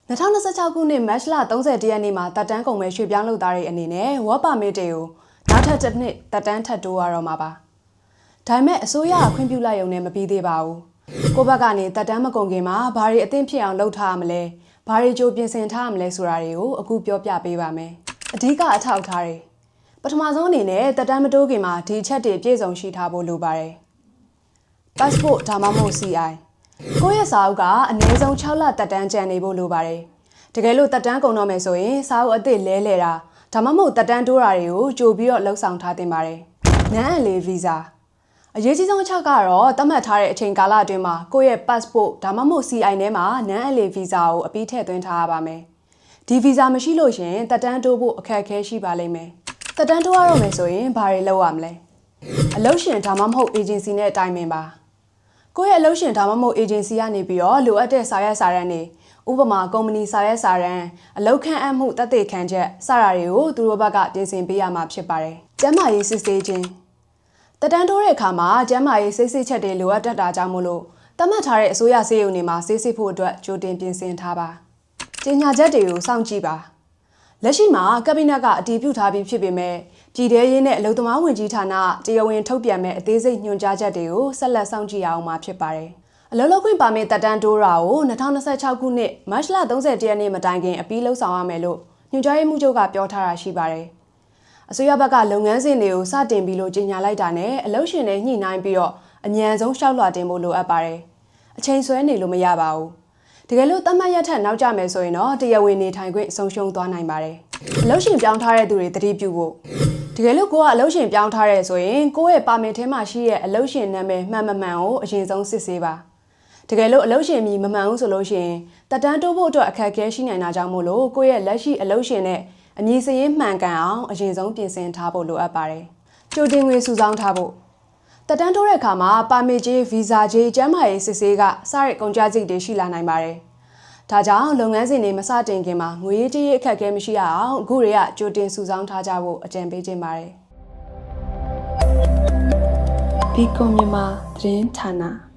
2026 ခုနှစ်မတ်လ30ရက်နေ့မှာတက်တန်းကုန်မဲ့ရွှေပြောင်းလုပ်သားတွေအနေနဲ့ Work Permit တွေကိုနောက်ထပ်တစ်နှစ်တက်တန်းထပ်တိုးရတော့မှာပါ။ဒါပေမဲ့အစိုးရခွင့်ပြုလိုက်ရုံနဲ့မပြီးသေးပါဘူး။ကိုယ့်ဘက်ကနေတက်တန်းမကုန်ခင်မှာဘာတွေအသင့်ဖြစ်အောင်လုပ်ထားရမလဲ။ဘာတွေကြိုပြင်ဆင်ထားရမလဲဆိုတာတွေကိုအခုပြောပြပေးပါမယ်။အဓိကအထောက်အထားတွေပထမဆုံးအနေနဲ့တက်တန်းမတိုးခင်မှာဒီချက်တွေပြည့်စုံရှိထားဖို့လိုပါတယ်။ Passport ဒါမှမဟုတ် CIကိုယ့်ရဲ့စာအုပ်ကအနည်းဆုံး6လတက်တန်းကျန်နေဖို့လိုပါတယ်။တကယ်လို့တက်တန်းကုန်တော့မယ်ဆိုရင်စာအုပ်အသစ်လဲလှယ်တာဒါမှမဟုတ်တက်တန်းတိုးတာတွေကိုကြိုပြီးတော့လှုပ်ဆောင်ထားတင်ပါတယ်။နန်းအန်လေးဗီဇာအရေးကြီးဆုံးချက်ကတော့သတ်မှတ်ထားတဲ့အချိန်ကာလအတွင်းမှာကိုယ့်ရဲ့ passport ဒါမှမဟုတ် CI ထဲမှာနန်းအန်လေးဗီဇာကိုအပြီးထည့်သွင်းထားရပါမယ်။ဒီဗီဇာမရှိလို့ရှင်တက်တန်းတိုးဖို့အခက်အခဲရှိပါလိမ့်မယ်။တက်တန်းတိုးရတော့မယ်ဆိုရင်ဘာတွေလုပ်ရမလဲ။အလုပ်ရှင်ဒါမှမဟုတ် agency နဲ့တိုင်ပင်ပါ။ကိုယ့်ရဲ့အလုပ်ရှင်ဒါမှမဟုတ် agency ကနေပြီးတော့လိုအပ်တဲ့စာရွက်စာတမ်းတွေဥပမာကုမ္ပဏီစာရွက်စာတမ်းအလုပ်ခန့်အပ်မှုတက်သေးခံချက်စတာတွေကိုသူတို့ဘက်ကပြင်ဆင်ပေးရမှာဖြစ်ပါတယ်။ကျန်းမာရေးစစ်ဆေးခြင်းတက်တန်းတိုးတဲ့အခါမှာကျန်းမာရေးစစ်ဆေးချက်တွေလိုအပ်တတ်တာကြောင့်မို့လို့သတ်မှတ်ထားတဲ့အစိုးရစေယုံတွေမှာစစ်ဆေးဖို့အတွက်ကြိုတင်ပြင်ဆင်ထားပါ။ကြေညာချက်တွေကိုစောင့်ကြည့်ပါ။လက်ရှိမှာကက်ဘိနက်ကအတည်ပြုထားပြီးဖြစ်ပေမဲ့ပြည်ထရေးနဲ့အလုပ်သမားဝန်ကြီးဌာနတရားဝင်ထုတ်ပြန်မဲ့အသေးစိတ်ညွှန်ကြားချက်တွေကိုဆက်လက်စောင့်ကြည့်ရအောင်မှာဖြစ်ပါတယ်။အလုပ်လုပ်ခွင့်ပါမစ်တက်တန်းတိုးတာကို2026ခုနှစ်မတ်လ30ရက်နေ့မတိုင်ခင်အပြီးလှုပ်ဆောင်ရမယ်လို့ညွှန်ကြားရေးမှူးချုပ်ကပြောထားတာရှိပါတယ်။အစိုးရဘက်ကလုပ်ငန်းစဉ်တွေကိုစတင်ပြီးလို့ကြေညာလိုက်တာနဲ့အလုပ်ရှင်တွေညှိနှိုင်းပြီးတော့အမြန်ဆုံးလျှောက်လွှာတင်ဖို့လိုအပ်ပါတယ်။အချိန်ဆွဲနေလို့မရပါဘူး။တကယ်လို့သတ်မှတ်ရက်ထက်နောက်ကျမယ်ဆိုရင်တော့တရားဝင်နေထိုင်ခွင့်ဆုံးရှုံးသွားနိုင်ပါတယ်။အလုပ်ရှင်ပြောင်းထားတဲ့သူတွေသတိပြုဖို့တကယ်လို့ကိုကအလုပ်ရှင်ပြောင်းထားရဲဆိုရင်ကိုယ့်ရဲ့ပါမစ်ထဲမှာရှိတဲ့အလုပ်ရှင်နာမည်မှန်မမှန်ကိုအရင်ဆုံးစစ်ဆေးပါတကယ်လို့အလုပ်ရှင်မီမမှန်ဘူးဆိုလို့ရှိရင်တက်တန်းတိုးဖို့အတွက်အခက်အခဲရှိနိုင်တာကြောင့်မို့လို့ကိုယ့်ရဲ့လက်ရှိအလုပ်ရှင်နဲ့အမည်စာရင်းမှန်ကန်အောင်အရင်ဆုံးပြင်ဆင်ထားဖို့လိုအပ်ပါတယ်ကြိုတင်ငွေစုဆောင်းထားဖို့တက်တန်းတိုးတဲ့အခါမှာပါမစ်ကြေးဗီဇာကြေးကျန်းမာရေးစစ်ဆေးကစတဲ့ကုန်ကျစရိတ်တွေရှိလာနိုင်ပါတယ်ဒါကြောင့်လုပ်ငန်းစဉ်တွေမစတင်ခင်မှာငွေကြေးအခက်အခဲမရှိရအောင်အခုတွေကကြိုတင်စုဆောင်းထားကြဖို့အကြံပေးခြင်းပါတယ်ဒီကွန်မြန်မာသတင်းဌာန